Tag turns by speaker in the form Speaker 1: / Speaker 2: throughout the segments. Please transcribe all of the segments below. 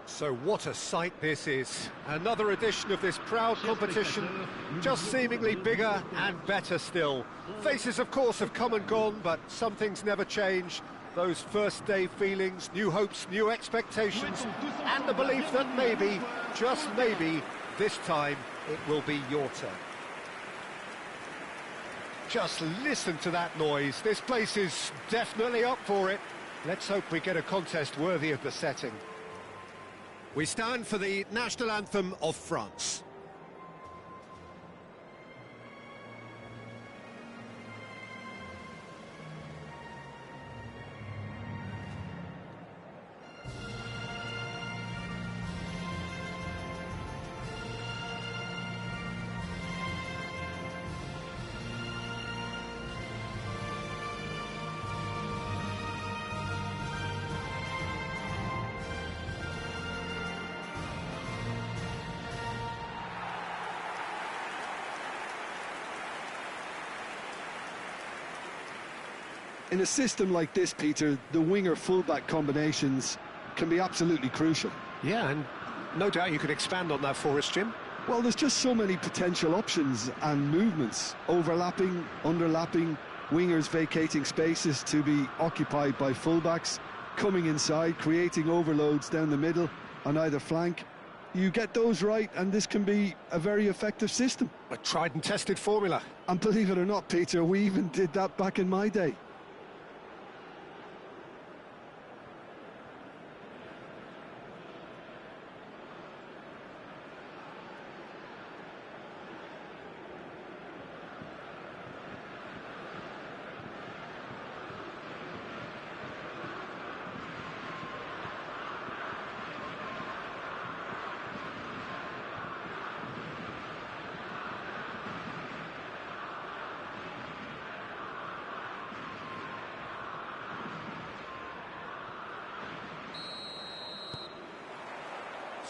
Speaker 1: So what a sight this is. Another edition of this proud competition, just seemingly bigger and better still. Faces, of course, have come and gone, but some things never change. Those first day feelings, new hopes, new expectations, and the belief that maybe, just maybe, this time it will be your turn. Just listen to that noise. This place is definitely up for it. Let's hope we get a contest worthy of the setting. We stand for the national anthem of France.
Speaker 2: In a system like this, Peter, the winger-fullback combinations can be absolutely crucial.
Speaker 1: Yeah, and no doubt you could expand on that for us, Jim.
Speaker 2: Well, there's just so many potential options and movements. Overlapping, underlapping, wingers vacating spaces to be occupied by fullbacks, coming inside, creating overloads down the middle on either flank. You get those right, and this can be a very effective system.
Speaker 1: A tried and tested formula.
Speaker 2: And believe it or not, Peter, we even did that back in my day.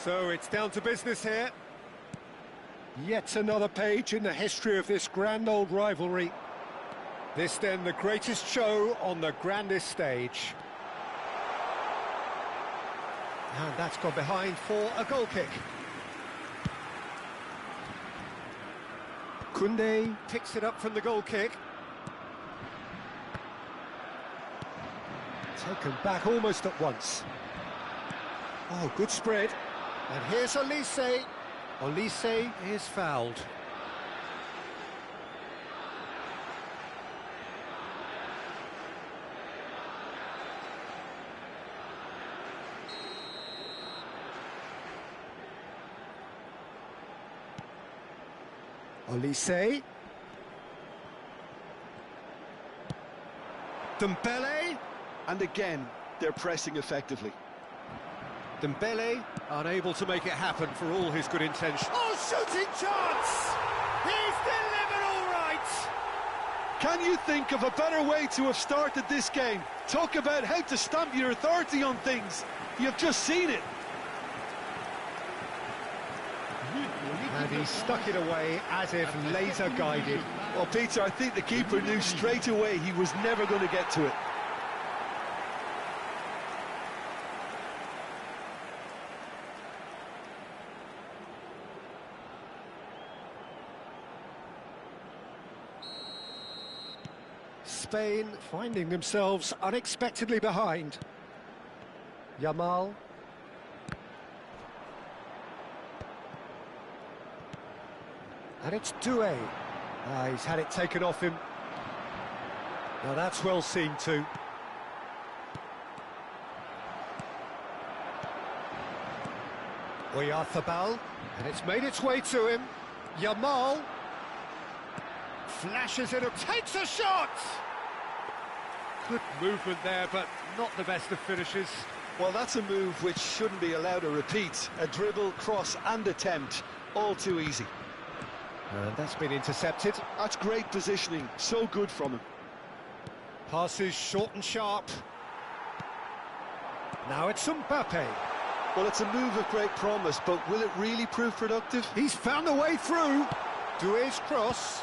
Speaker 1: So it's down to business here. Yet another page in the history of this grand old rivalry. This then the greatest show on the grandest stage. And that's gone behind for a goal kick. Koundé picks it up from the goal kick. Taken back almost at once. Oh, good spread. And here's Olise. Olise is fouled. Olise. Dembele.
Speaker 2: And again, they're pressing effectively.
Speaker 1: Dembele unable to make it happen for all his good intentions. Oh, shooting chance! He's delivered all right!
Speaker 2: Can you think of a better way to have started this game? Talk about how to stamp your authority on things. You've just seen it.
Speaker 1: And he stuck it away as if laser guided.
Speaker 2: Well, Peter, I think the keeper knew straight away he was never going to get to it.
Speaker 1: Spain finding themselves unexpectedly behind. Yamal. And it's Doué. He's had it taken off him. Now that's well seen too. Oyarzabal, and it's made its way to him. Yamal flashes it up, takes a shot! Good movement there, but not the best of finishes.
Speaker 2: Well, that's a move which shouldn't be allowed to repeat. A dribble, cross and attempt, all too easy.
Speaker 1: And that's been intercepted.
Speaker 2: That's great positioning, so good from him.
Speaker 1: Passes short and sharp. Now it's Mbappe.
Speaker 2: Well, it's a move of great promise, but will it really prove productive?
Speaker 1: He's found a way through. Doué's cross,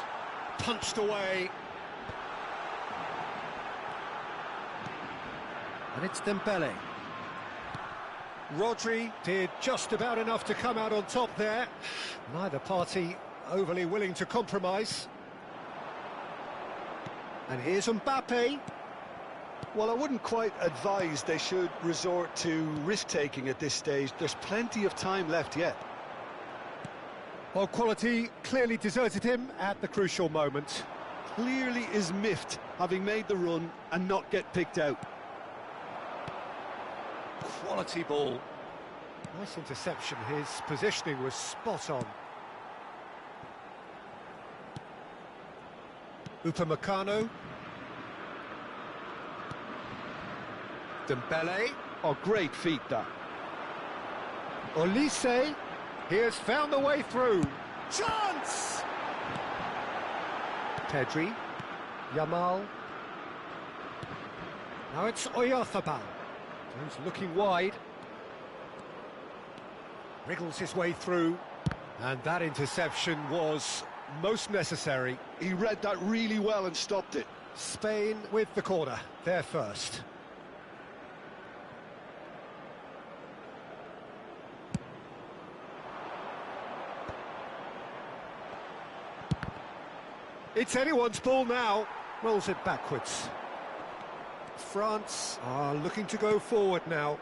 Speaker 1: punched away. And it's Dembele. Rodri did just about enough to come out on top there. Neither party overly willing to compromise. And here's Mbappe.
Speaker 2: Well, I wouldn't quite advise they should resort to risk-taking at this stage. There's plenty of time left yet.
Speaker 1: Well, quality clearly deserted him at the crucial moment.
Speaker 2: Clearly is miffed, having made the run and not get picked out.
Speaker 1: Quality ball. Nice interception. His positioning was spot on. Upamecano. Dembele.
Speaker 2: Oh, great feat, that.
Speaker 1: Olise. He has found the way through. Chance! Pedri. Yamal. Now it's Oyarzabal. He's looking wide. Wriggles his way through. And that interception was most necessary.
Speaker 2: He read that really well and stopped it.
Speaker 1: Spain with the corner. They're first. It's anyone's ball now. Rolls it backwards. France are looking to go forward now.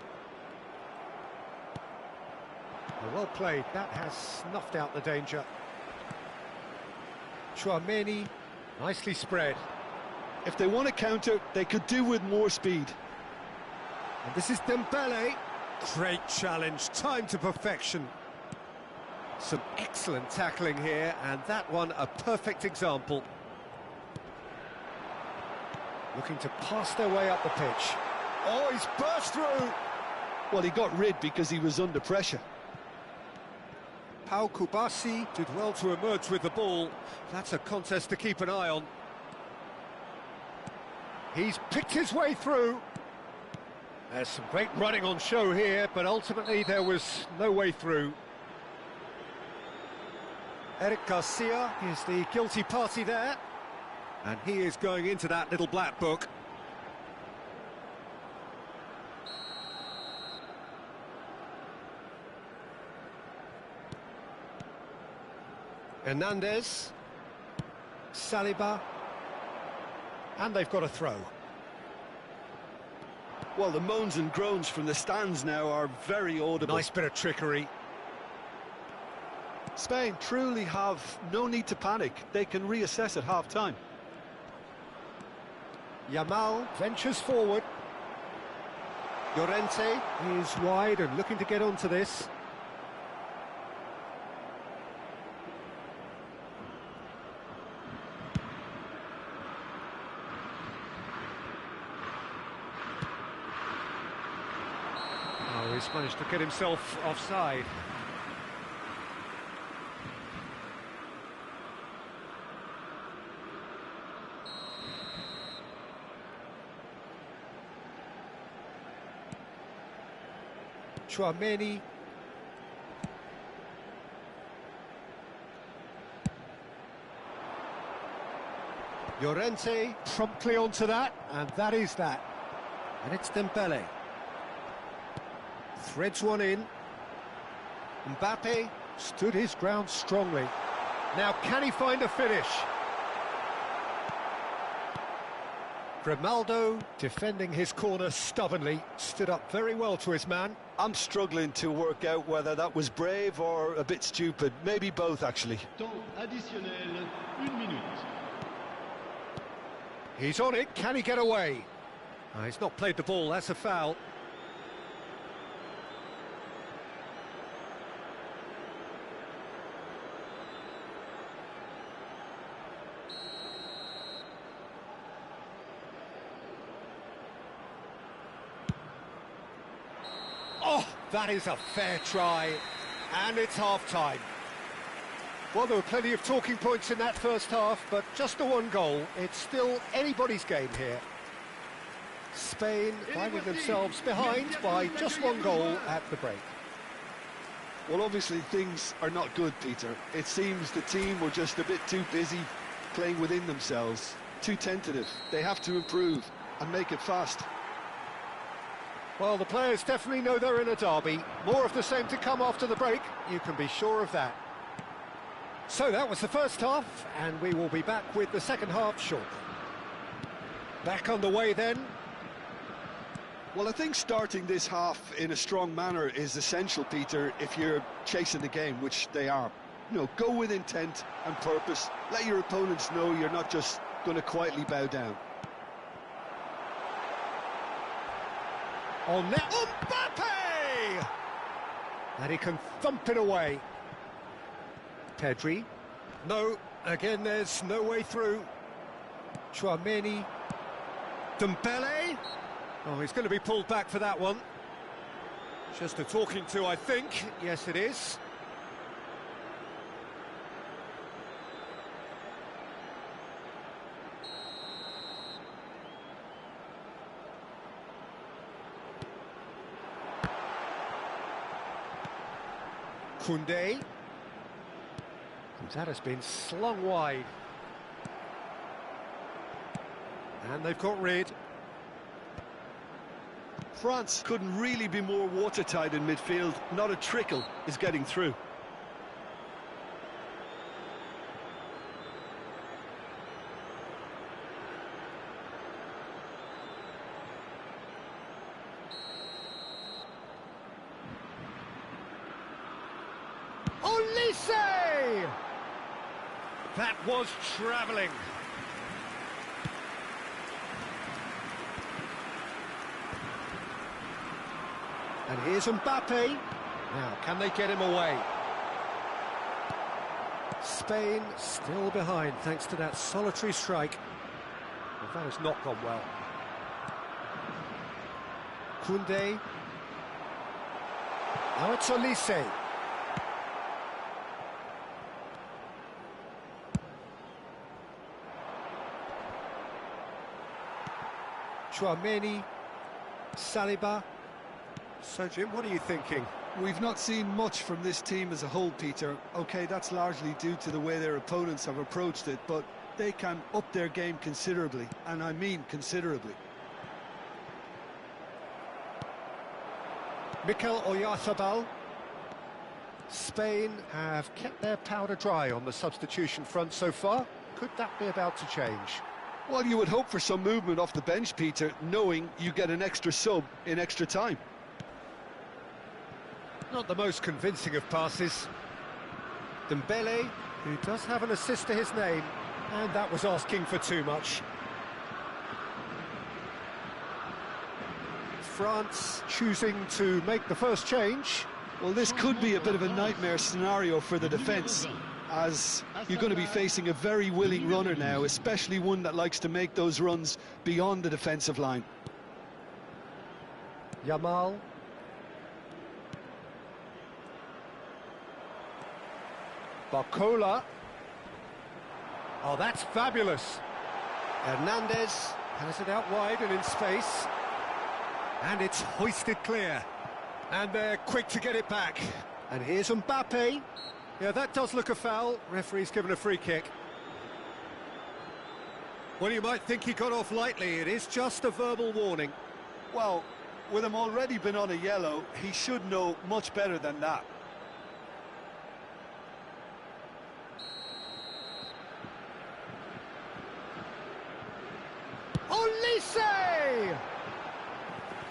Speaker 1: Well played. That has snuffed out the danger. Chouameni, nicely spread.
Speaker 2: If they want to counter, they could do with more speed.
Speaker 1: And this is Dembele. Great challenge, time to perfection. Some excellent tackling here, and that one a perfect example. Looking to pass their way up the pitch. Oh, he's burst through!
Speaker 2: Well, he got rid because he was under pressure.
Speaker 1: Pau Kubasi did well to emerge with the ball. That's a contest to keep an eye on. He's picked his way through. There's some great running on show here, but ultimately there was no way through. Eric Garcia is the guilty party there. And he is going into that little black book. Hernandez. Saliba. And they've got a throw.
Speaker 2: Well, the moans and groans from the stands now are very audible.
Speaker 1: Nice bit of trickery.
Speaker 2: Spain truly have no need to panic. They can reassess at half-time.
Speaker 1: Yamal ventures forward. Llorente is wide and looking to get onto this. Oh, he's managed to get himself offside. Chouameni. Llorente promptly onto that, and that is that. And it's Dembele. Threads one in. Mbappe stood his ground strongly. Now can he find a finish? Grimaldo, defending his corner stubbornly, stood up very well to his man.
Speaker 2: I'm struggling to work out whether that was brave or a bit stupid. Maybe both, actually.
Speaker 3: Temps additionnel, 1 minute.
Speaker 1: He's on it, can he get away? He's not played the ball, that's a foul. Oh, that is a fair try, and it's half-time. Well, there were plenty of talking points in that first half, but just the one goal. It's still anybody's game here. Spain finding themselves behind by just one goal at the break.
Speaker 2: Well, obviously things are not good, Peter. It seems the team were just a bit too busy playing within themselves, too tentative. They have to improve and make it fast.
Speaker 1: Well, the players definitely know they're in a derby. More of the same to come after the break, you can be sure of that. So that was the first half, and we will be back with the second half shortly. Back underway then.
Speaker 2: Well, I think starting this half in a strong manner is essential, Peter, if you're chasing the game, which they are. You know, go with intent and purpose. Let your opponents know you're not just going to quietly bow down.
Speaker 1: On net, Mbappe! And he can thump it away. Pedri. No, again there's no way through. Chouameni. Dembele. Oh, he's going to be pulled back for that one. Just a talking to, I think. Yes, it is. Koundé. That has been slung wide. And they've got rid.
Speaker 2: France couldn't really be more watertight in midfield. Not a trickle is getting through.
Speaker 1: Olise! That was travelling. And here's Mbappe. Now, can they get him away? Spain still behind thanks to that solitary strike. Well, that has not gone well. Koundé. Now it's Olise. Chouameni. Saliba. So, Jim, what are you thinking?
Speaker 2: We've not seen much from this team as a whole, Peter. OK, that's largely due to the way their opponents have approached it, but they can up their game considerably, and I mean considerably.
Speaker 1: Mikel Oyarzabal. Spain have kept their powder dry on the substitution front so far. Could that be about to change?
Speaker 2: Well, you would hope for some movement off the bench, Peter, knowing you get an extra sub in extra time.
Speaker 1: Not the most convincing of passes. Dembele, who does have an assist to his name, and that was asking for too much. France choosing to make the first change.
Speaker 2: Well, this could be a bit of a nightmare scenario for the defence, as you're going to be facing a very willing runner now, especially one that likes to make those runs beyond the defensive line.
Speaker 1: Yamal. Barcola. Oh, that's fabulous. Hernandez has it out wide and in space. And it's hoisted clear. And they're quick to get it back. And here's Mbappe. Yeah, that does look a foul. Referee's given a free kick. Well, you might think he got off lightly. It is just a verbal warning.
Speaker 2: Well, with him already been on a yellow, he should know much better than that.
Speaker 1: Olise!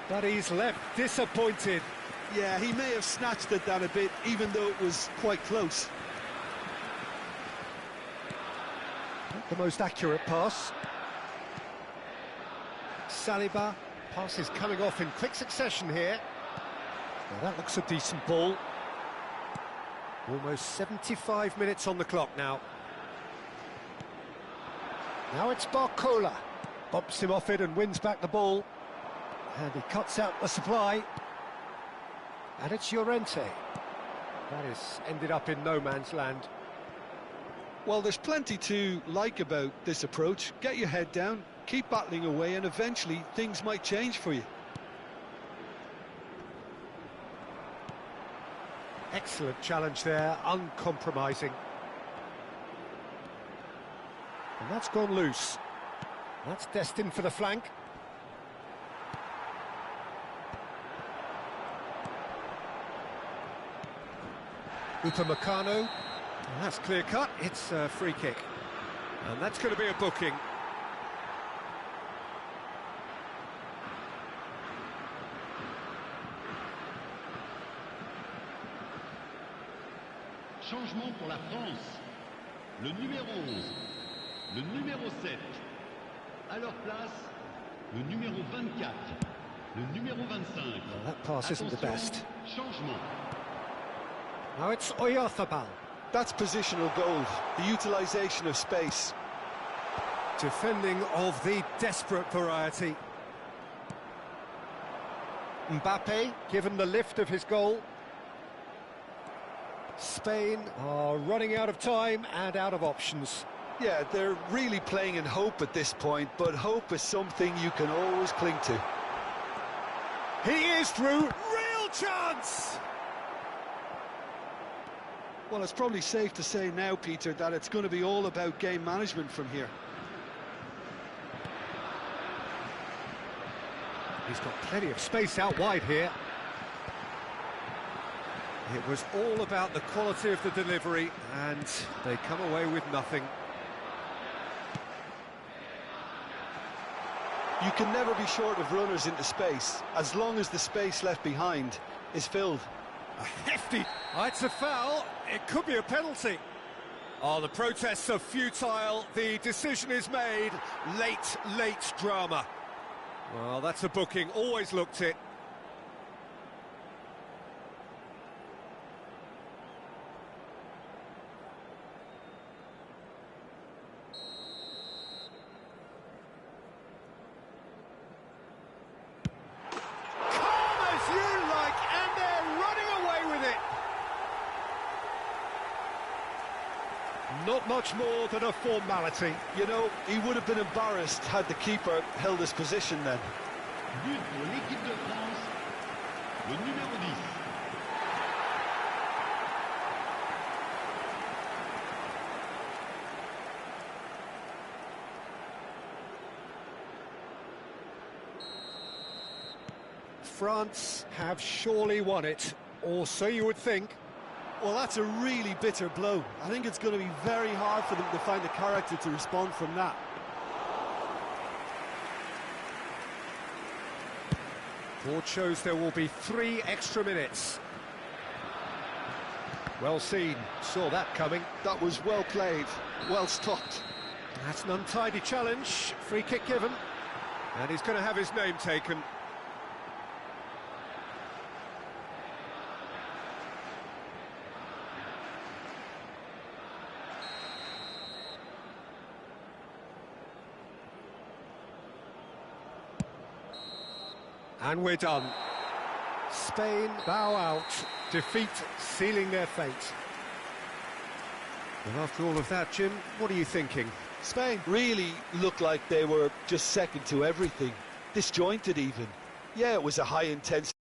Speaker 1: But he's left disappointed.
Speaker 2: Yeah, he may have snatched it down a bit, even though it was quite close.
Speaker 1: Not the most accurate pass. Saliba. Pass is coming off in quick succession here. Now that looks a decent ball. Almost 75 minutes on the clock now. Now it's Barcola. Bumps him off it and wins back the ball. And he cuts out the supply. And it's Llorente. That has ended up in no man's land.
Speaker 2: Well, there's plenty to like about this approach. Get your head down, keep battling away, and eventually things might change for you.
Speaker 1: Excellent challenge there, uncompromising. And that's gone loose. That's destined for the flank. Upamecano. And that's clear cut, it's a free kick. And that's going to be a booking.
Speaker 3: Changement pour la France. Le numéro 11, le numéro 7. À leur place, le numéro 24, le numéro 25.
Speaker 1: Well, that pass isn't the best.
Speaker 3: Changement.
Speaker 1: Now it's Oyarzabal.
Speaker 2: That's positional gold, the utilisation of space.
Speaker 1: Defending of the desperate variety. Mbappe, given the lift of his goal. Spain are running out of time and out of options.
Speaker 2: Yeah, they're really playing in hope at this point, but hope is something you can always cling to.
Speaker 1: He is through. Real chance!
Speaker 2: Well, it's probably safe to say now, Peter, that it's going to be all about game management from here.
Speaker 1: He's got plenty of space out wide here. It was all about the quality of the delivery, and they come away with nothing.
Speaker 2: You can never be short of runners into space, as long as the space left behind is filled.
Speaker 1: A hefty... Oh, it's a foul. It could be a penalty. Oh, the protests are futile. The decision is made. Late drama. Well, that's a booking. Always looked it. Not much more than a formality.
Speaker 2: You know, he would have been embarrassed had the keeper held his position then.
Speaker 3: But pour l'équipe de France, le numéro 10.
Speaker 1: France have surely won it, or so you would think.
Speaker 2: Well, that's a really bitter blow. I think it's going to be very hard for them to find the character to respond from that.
Speaker 1: Board shows there will be 3 extra minutes. Well seen, saw that coming.
Speaker 2: That was well played, well stopped.
Speaker 1: That's an untidy challenge, free kick given. And he's going to have his name taken. And we're done. Spain bow out, defeat sealing their fate. Well, after all of that, Jim, what are you thinking?
Speaker 2: Spain really looked like they were just second to everything, disjointed even. Yeah, it was a high-intensity